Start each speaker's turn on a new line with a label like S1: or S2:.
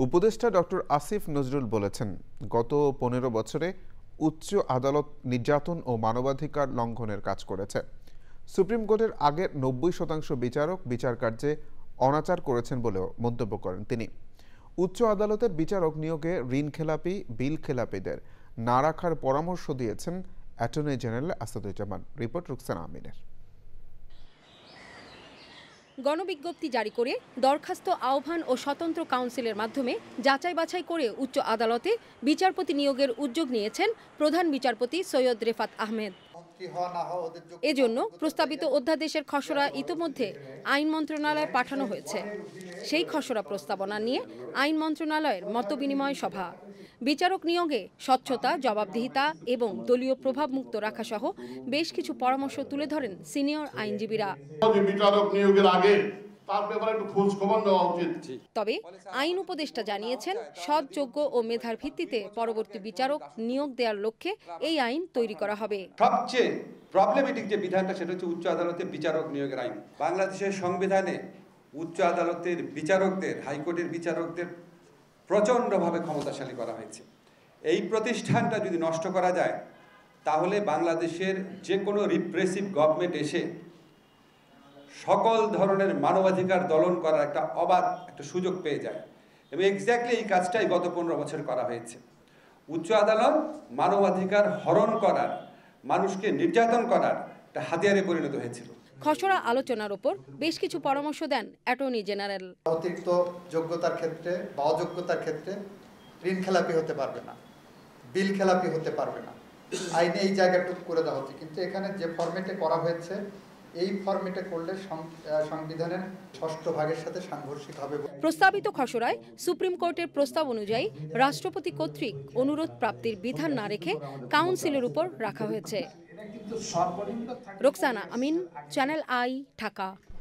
S1: উপদেষ্টা ডক্টর আসিফ নজরুল বলেছেন, গত 15 বছরে উচ্চ আদালত নির্যাতন ও মানবাধিকার লঙ্ঘনের কাজ করেছে। সুপ্রিম কোর্টের আগের 90% বিচারক বিচার কার্যে অনাচার করেছেন বলেও মন্তব্য করেন তিনি। উচ্চ আদালতের বিচারক নিয়োগে ঋণ খেলাপি, বিল খেলাপিদের না রাখার পরামর্শ দিয়েছেন attorney general Asaduzzaman. Report Rukhsana আমিনের।
S2: গণবিজ্ঞপ্তি জারি করে দরখাস্ত আহ্বান ও স্বতন্ত্র কাউন্সিলের মাধ্যমে যাচাই বাছাই করে উচ্চ আদালতে বিচারপতি নিয়োগের উদ্যোগ নিয়েছেন প্রধান বিচারপতি সৈয়দ রেফাত আহমেদ। এজন্য প্রস্তাবিত অধ্যাদেশের খসড়া ইতোমধ্যে আইন মন্ত্রণালয়ে পাঠানো হয়েছে। সেই খসড়া প্রস্তাবনা নিয়ে আইন মন্ত্রণালয়ের মতবিনিময় সভা। বিচারক নিয়োগে স্বচ্ছতা, জবাবদিহিতা এবং দলীয় প্রভাবমুক্ত রাখা সহ বেশ কিছু পরামর্শ তুলে ধরেন সিনিয়র আইনজীবীরা।
S3: বিচারক নিয়োগের আগে তার ব্যাপারে একটু খোঁজ খবর নেওয়া উচিত।
S2: তবে আইন উপদেষ্টা জানিয়েছেন, সৎ, যোগ্য ও মেধার ভিত্তিতে পরবর্তী বিচারক নিয়োগ দেওয়ার লক্ষ্যে এই আইন তৈরি করা হবে।
S4: সবচেয়ে প্রবলেমেটিক যে বিধানটা সেটা হচ্ছে উচ্চ আদালতে বিচারক নিয়োগের আইন। বাংলাদেশের সংবিধানে উচ্চ আদালতের বিচারকদের, হাইকোর্টের বিচারকদের প্রচণ্ডভাবে ক্ষমতাশালী করা হয়েছে। এই প্রতিষ্ঠানটা যদি নষ্ট করা যায় তাহলে বাংলাদেশের যে কোনো রিপ্রেসিভ গভর্নমেন্ট এসে সকল ধরনের মানবাধিকার দলন করার একটা অবাধ একটা সুযোগ পেয়ে যায়। এবং এক্স্যাক্টলি এই কাজটাই গত 15 বছর করা হয়েছে। উচ্চ আদালত মানবাধিকার হরণ করার, মানুষকে নির্যাতন করার একটা হাতিয়ারে পরিণত হয়েছিল।
S2: খসড়া আলোচনার উপর বেশ কিছু পরামর্শ দেন অ্যাটর্নি জেনারেল।
S5: অতিরিক্ত যোগ্যতার ক্ষেত্রে বা অযোগ্যতার ক্ষেত্রে ঋণ খেলাপি হতে পারবে না, বিল খেলাপি হতে পারবে না। আইনে এই জায়গাটুকু করে দেওয়া হচ্ছে, কিন্তু এখানে যে ফরম্যাটে করা হয়েছে এই ফরম্যাটে করলে সংবিধানের 6ষ্ঠ ভাগের সাথে সাংঘর্ষিক হবে।
S2: প্রস্তাবিত খসড়ায় সুপ্রিম কোর্টের প্রস্তাব অনুযায়ী রাষ্ট্রপতি কর্তৃক অনুরোধ প্রাপ্তির বিধান না রেখে কাউন্সিলের উপর রাখা হয়েছে। রুকসানা আমিন, চ্যানেল আই, ঢাকা।